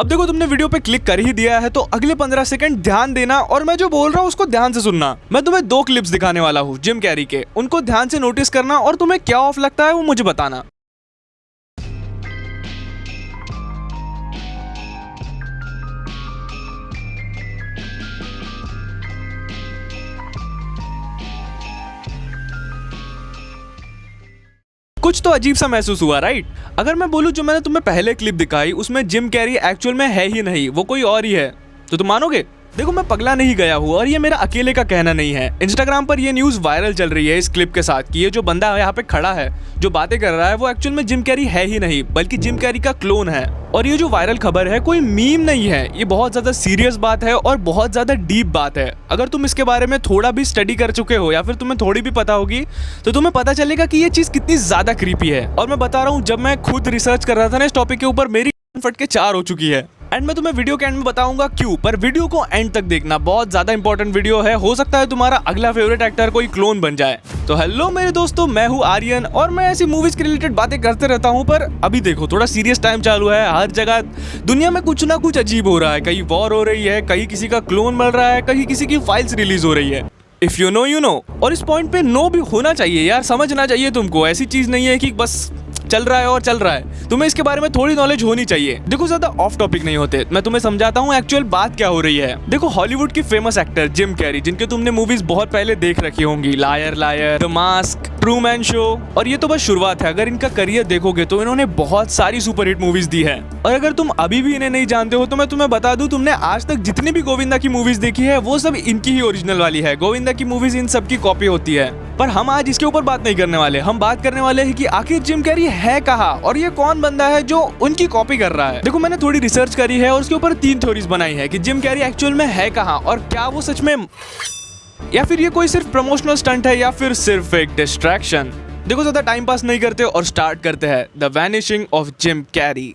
अब देखो तुमने वीडियो पे क्लिक कर ही दिया है तो अगले 15 सेकंड ध्यान देना और मैं जो बोल रहा हूँ उसको ध्यान से सुनना। मैं तुम्हें 2 क्लिप्स दिखाने वाला हूँ जिम कैरी के, उनको ध्यान से नोटिस करना और तुम्हें क्या ऑफ लगता है वो मुझे बताना। कुछ तो अजीब सा महसूस हुआ राइट? अगर मैं बोलूं जो मैंने तुम्हें पहले क्लिप दिखाई उसमें जिम कैरी एक्चुअल में है ही नहीं, वो कोई और ही है, तो तुम मानोगे? देखो मैं पगला नहीं गया हूँ और ये मेरा अकेले का कहना नहीं है। इंस्टाग्राम पर ये न्यूज़ वायरल चल रही है इस क्लिप के साथ कि ये जो बंदा यहाँ पे खड़ा है जो बातें कर रहा है वो एक्चुअल में जिम कैरी है ही नहीं बल्कि जिम कैरी का क्लोन है। और ये जो वायरल खबर है कोई मीम नहीं है, ये बहुत ज्यादा सीरियस बात है और बहुत ज्यादा डीप बात है। अगर तुम इसके बारे में थोड़ा भी स्टडी कर चुके हो या फिर तुम्हें थोड़ी भी पता होगी तो तुम्हें पता चलेगा कि ये चीज कितनी ज्यादा क्रीपी है। और मैं बता रहा हूँ जब मैं खुद रिसर्च कर रहा था ना इस टॉपिक के ऊपर मेरी फट के 4 हो चुकी है। एंड मैं तुम्हें वीडियो के एंड में बताऊंगा क्यों, पर वीडियो को एंड तक देखना, बहुत ज्यादा इंपॉर्टेंट वीडियो है। हो सकता है तुम्हारा अगला फेवरेट एक्टर कोई क्लोन बन जाए। तो हेलो मेरे दोस्तों, मैं हूँ आर्यन और मैं ऐसी मूवीज के रिलेटेड बातें करते रहता हूँ, पर अभी देखो थोड़ा सीरियस टाइम चालू है। हर जगह दुनिया में कुछ ना कुछ अजीब हो रहा है, कहीं वॉर हो रही है, कहीं किसी का क्लोन बन रहा है, कहीं किसी की फाइल्स रिलीज हो रही है। If you know you know. और इस पॉइंट पे नो भी होना चाहिए यार, समझना चाहिए तुमको। ऐसी चीज नहीं है कि बस चल रहा है और चल रहा है, तुम्हें इसके बारे में थोड़ी नॉलेज होनी चाहिए। देखो ज्यादा ऑफ टॉपिक नहीं होते, मैं तुम्हें समझाता हूँ एक्चुअल बात क्या हो रही है। देखो हॉलीवुड की फेमस एक्टर जिम कैरी, जिनके तुमने मूवीज बहुत पहले देख रखी होंगी, Liar Liar, The Mask, Truman Show, और ये तो बस शुरुआत है। अगर इनका करियर देखोगे तो इन्होंने बहुत सारी सुपरहिट मूवीज दी है। और अगर तुम अभी भी इन्हें नहीं जानते हो तो मैं तुम्हें बता दूं, तुमने आज तक जितनी भी गोविंदा की मूवीज देखी है वो सब इनकी ही ओरिजिनल वाली है। गोविंदा की मूवीज इन सब की कॉपी होती है। पर हम आज इसके ऊपर बात नहीं करने वाले, हम बात करने वाले हैं कि आखिर जिम कैरी है कहाँ और ये कौन बंदा है जो उनकी कॉपी कर रहा है। देखो मैंने थोड़ी रिसर्च करी है और उसके ऊपर 3 थ्योरीज बनाई है कि जिम कैरी एक्चुअल में है कहाँ और क्या वो सच में, या फिर ये कोई सिर्फ प्रमोशनल स्टंट है या फिर सिर्फ एक डिस्ट्रैक्शन। देखो ज्यादा टाइम पास नहीं करते और स्टार्ट करते हैं the vanishing of Jim Carrey.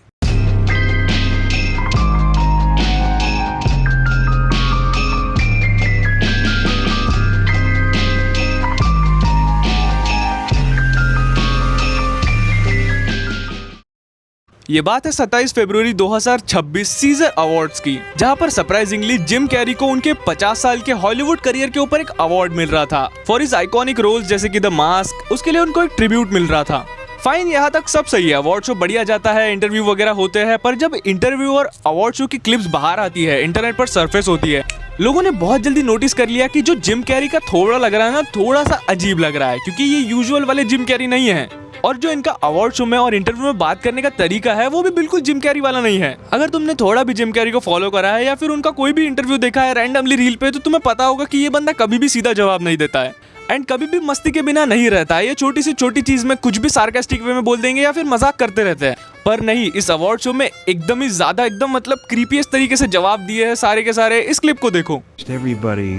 ये बात है 27 फरवरी 2026 सीजर अवार्ड्स की, जहां पर सरप्राइजिंगली जिम कैरी को उनके 50 साल के हॉलीवुड करियर के ऊपर एक अवार्ड मिल रहा था फॉर हिज आइकॉनिक रोल्स जैसे कि द मास्क। उसके लिए उनको एक ट्रिब्यूट मिल रहा था। फाइन, यहाँ तक सब सही है, अवार्ड शो बढ़िया जाता है, इंटरव्यू वगैरह होते हैं। पर जब इंटरव्यू और अवार्ड शो की क्लिप्स बाहर आती है, इंटरनेट पर सरफेस होती है, लोगों ने बहुत जल्दी नोटिस कर लिया कि जो जिम कैरी का थोड़ा लग रहा है ना, थोड़ा सा अजीब लग रहा है, क्योंकि ये यूजुअल वाले जिम कैरी नहीं है। और जो इनका अवार्ड शो में और इंटरव्यू में बात करने का तरीका है वो भी बिल्कुल जिम कैरी वाला नहीं है। अगर तुमने थोड़ा भी जिम कैरी को फॉलो करा है या फिर उनका कोई भी इंटरव्यू देखा है रैंडमली रील पे, तो तुम्हें पता होगा कि ये बंदा कभी भी सीधा जवाब नहीं देता है एंड कभी भी मस्ती के बिना नहीं रहता है। ये छोटी से छोटी चीज में कुछ भी सार्कास्टिक वे में बोल देंगे या फिर मजाक करते रहते हैं। पर नहीं, इस अवार्ड शो में एकदम ही ज्यादा एकदम मतलब क्रीपीएस्ट तरीके से जवाब दिए हैं सारे के सारे। इस क्लिप को देखो। Everybody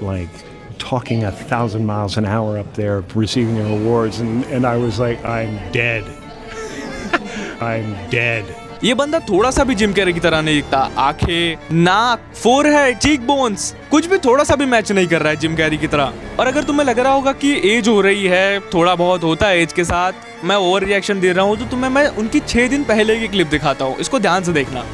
like talking 1,000 miles an hour up there receiving their awards and I was like, I'm dead. I'm dead. ये बंदा थोड़ा सा भी जिम कैरी की तरह नहीं दिखता। आंखें, नाक, फोरहेड, चीक बोन्स, कुछ भी थोड़ा सा भी मैच नहीं कर रहा है जिम कैरी की तरह। और अगर तुम्हें लग रहा होगा कि एज हो रही है, थोड़ा बहुत होता है एज के साथ, मैं ओवर रिएक्शन दे रहा हूँ, तो तुम्हें मैं उनकी 6 दिन पहले की क्लिप दिखाता हूँ, इसको ध्यान से देखना।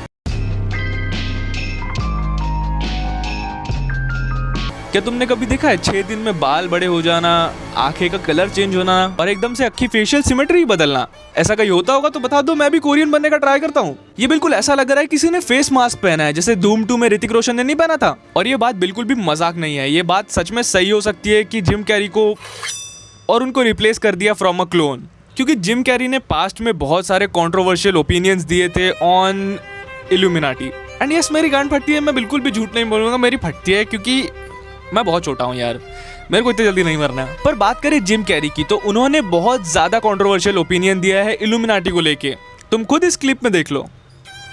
क्या तुमने कभी देखा है 6 दिन में बाल बड़े हो जाना, आंखें का कलर चेंज होना और एकदम से अक्खी फेशियल सिमेट्री बदलना? ऐसा कहीं होता होगा तो बता दो, मैं भी कोरियन बनने का ट्राई करता हूँ। ये बिल्कुल ऐसा लग रहा है किसी ने फेस मास्क पहना है, जैसे धूम 2 में ऋतिक रोशन ने नहीं पहना था। और ये बात बिल्कुल भी मजाक नहीं है, ये बात सच में सही हो सकती है कि जिम कैरी को और उनको रिप्लेस कर दिया फ्रॉम अ क्लोन। क्योंकि जिम कैरी ने पास्ट में बहुत सारे कंट्रोवर्शियल ओपिनियंस दिए थे ऑन इल्यूमिनाटी। एंड यस, मेरी गांड फटती है, मैं बिल्कुल भी झूठ नहीं बोलूंगा, मेरी फटती है क्योंकि मैं बहुत छोटा हूँ यार, मेरे को इतनी जल्दी नहीं मरना है। पर बात करें जिम कैरी की तो उन्होंने बहुत ज्यादा कंट्रोवर्शियल ओपिनियन दिया है इल्यूमिनाटी को लेके। तुम खुद इस क्लिप में देख लो।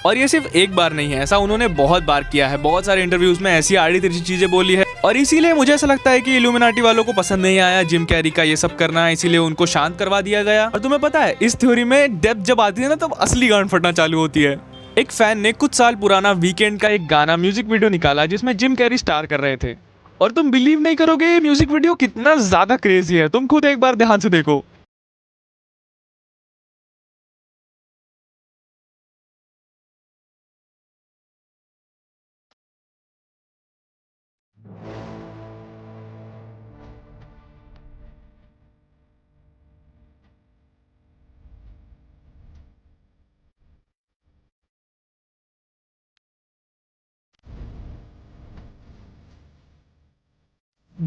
और ये सिर्फ एक बार नहीं है, ऐसा उन्होंने बहुत बार किया है, बहुत सारे इंटरव्यूज में ऐसी आड़ी तिरछी चीजें बोली है। और इसीलिए मुझे ऐसा लगता है कि इल्यूमिनाटी वालों को पसंद नहीं आया जिम कैरी का ये सब करना, इसीलिए उनको शांत करवा दिया गया। और तुम्हें पता है इस थ्योरी में डेप्थ जब आती है ना, तब असली गांड फटना चालू होती है। एक फैन ने कुछ साल पुराना वीकेंड का एक गाना म्यूजिक वीडियो निकाला जिसमें जिम कैरी स्टार कर रहे थे। और तुम बिलीव नहीं करोगे ये म्यूजिक वीडियो कितना ज्यादा क्रेजी है, तुम खुद एक बार ध्यान से देखो।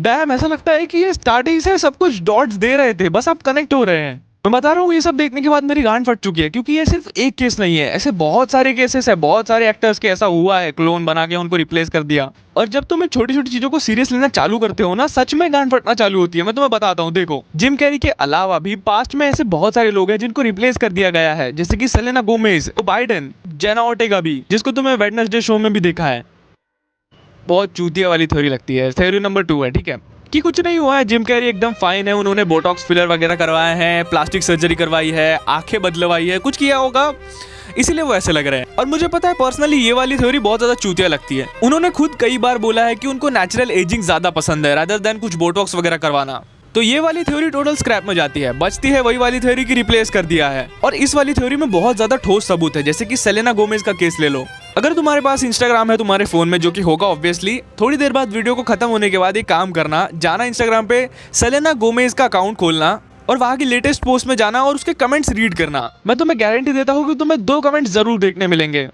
डैम, ऐसा लगता है कि ये स्टार्टिंग से सब कुछ डॉट्स दे रहे थे, बस अब कनेक्ट हो रहे हैं। मैं बता रहा हूँ, ये सब देखने के बाद मेरी गांड फट चुकी है, क्योंकि ये सिर्फ एक केस नहीं है, ऐसे बहुत सारे केसेस है, बहुत सारे एक्टर्स के ऐसा हुआ है, क्लोन बना के उनको रिप्लेस कर दिया। और जब तुम छोटी छोटी चीजों को सीरियस लेना चालू करते हो ना, सच में गांड फटना चालू होती है। मैं तुम्हें बताता हूँ, देखो, जिम कैरी के अलावा भी पास्ट में ऐसे बहुत सारे लोग हैं जिनको रिप्लेस कर दिया गया है, जैसे कि Selena Gomez, Biden, Jenna Ortega भी, जिसको तुमने वेडनेसडे शो में भी देखा है। बहुत चूतिया वाली थ्योरी लगती है। थ्योरी नंबर 2 है, ठीक है, कि कुछ नहीं हुआ है, जिम कैरी एकदम फाइन है, उन्होंने बोटॉक्स फिलर वगैरह करवाए हैं, प्लास्टिक सर्जरी करवाई है, आंखें बदलवाई है, कुछ किया होगा, इसीलिए वो ऐसे लग रहे हैं। और मुझे पता है पर्सनली ये वाली थ्योरी बहुत ज्यादा चूतिया लगती है। उन्होंने खुद कई बार बोला है कि उनको नेचुरल एजिंग ज्यादा पसंद है रादर देन कुछ बोटॉक्स वगैरह करवाना। तो ये वाली थ्योरी टोटल स्क्रैप में जाती है, बचती है वही वाली थ्योरी की रिप्लेस कर दिया है। और इस वाली थ्योरी में बहुत ज्यादा ठोस सबूत है, जैसे कि सेलेना गोमेज का केस ले लो। अगर तुम्हारे पास इंस्टाग्राम है तुम्हारे फोन में, जो कि होगा ऑब्वियसली, थोड़ी देर बाद वीडियो को खत्म होने के बाद एक काम करना, जाना इंस्टाग्राम पे, सेलेना गोमेज का अकाउंट खोलना और वहां की लेटेस्ट पोस्ट में जाना और उसके कमेंट्स रीड करना। मैं तुम्हें गारंटी देता हूँ कि तुम्हें 2 कमेंट्स जरूर देखने मिलेंगे।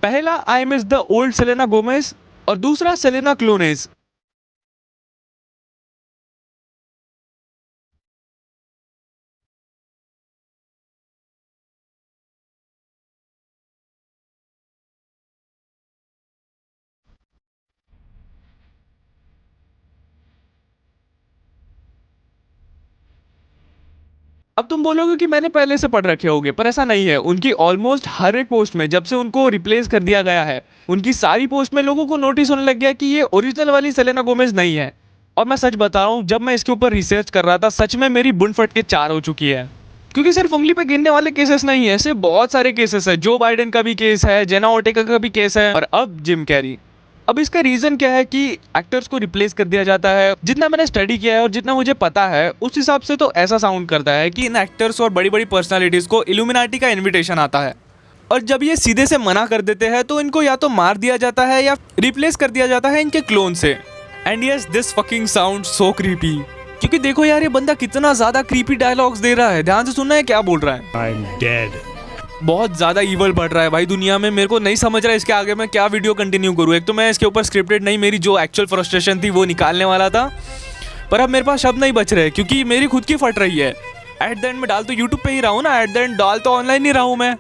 पहला, I miss the old Selena Gomez, और दूसरा, सेलेना क्लोनेज। अब तुम बोलोगे कि मैंने पहले से पढ़ रखे होगे, पर ऐसा नहीं है। उनकी ऑलमोस्ट हर एक पोस्ट में, जब से उनको रिप्लेस कर दिया गया है, उनकी सारी पोस्ट में लोगों को नोटिस होने लग गया कि ये ओरिजिनल वाली सेलेना गोमेज नहीं है। और मैं सच बता रहा हूँ, जब मैं इसके ऊपर रिसर्च कर रहा था, सच में मेरी बुन फट के 4 हो चुकी है। क्योंकि सिर्फ उंगली पे गिनने वाले केसेस नहीं है, ऐसे बहुत सारे केसेस है। जो बाइडेन का भी केस है, जेना ऑर्टेगा का भी केस है, और अब जिम कैरी। अब इसका रीजन क्या है कि एक्टर्स को रिप्लेस कर दिया जाता है। जितना मैंने स्टडी किया है और जितना मुझे पता है, उस हिसाब से तो ऐसा साउंड करता है कि इन एक्टर्स और बड़ी बड़ी पर्सनालिटीज को इल्यूमिनाटी का इनविटेशन आता है, और जब ये सीधे से मना कर देते हैं तो इनको या तो मार दिया जाता है या रिप्लेस कर दिया जाता है इनके क्लोन से। And yes, this fucking sound so creepy. क्योंकि देखो यार, ये बंदा कितना ज्यादा क्रीपी डायलॉग्स दे रहा है, ध्यान से सुनना है क्या बोल रहा है। I'm dead. बहुत ज्यादा ईवल बढ़ रहा है भाई दुनिया में। मेरे को नहीं समझ रहा है इसके आगे मैं क्या वीडियो कंटिन्यू करूँ। एक तो मैं इसके ऊपर स्क्रिप्टेड नहीं, मेरी जो एक्चुअल फ्रस्ट्रेशन थी वो निकालने वाला था, पर अब मेरे पास शब्द नहीं बच रहे क्योंकि मेरी खुद की फट रही है। एट द एंड में डाल तो यूट्यूब पे ही रहा हूँ ना, एट द एंड डाल तो ऑनलाइन ही रहा हूँ मैं।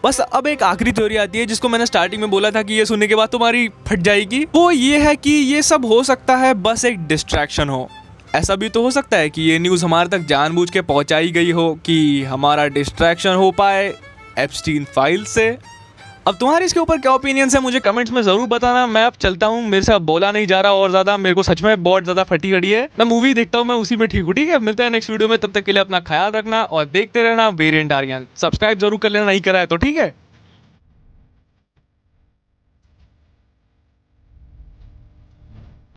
बस अब एक आखिरी थ्योरी आती है जिसको मैंने स्टार्टिंग में बोला था कि ये सुनने के बाद तुम्हारी फट जाएगी। वो ये है कि ये सब हो सकता है बस एक डिस्ट्रैक्शन हो। ऐसा भी तो हो सकता है कि ये न्यूज़ हमारे तक जानबूझ के पहुंचाई गई हो कि हमारा डिस्ट्रैक्शन हो पाए एप्स्टीन फाइल से। अब तुम्हारी इसके ऊपर क्या ओपिनियंस है, मुझे कमेंट्स में जरूर बताना। मैं अब चलता हूँ, मेरे से अब बोला नहीं जा रहा और ज़्यादा, मेरे को सच में बहुत ज़्यादा फटी गड़ी है। मैं मूवी देखता हूँ, मैं उसी में ठीक हूँ। ठीक है, मिलते हैं नेक्स्ट वीडियो में, तब तक के लिए अपना ख्याल रखना और देखते रहना वेरिएंट आर्यन। सब्सक्राइब जरूर कर लेना नहीं करा है तो, ठीक है।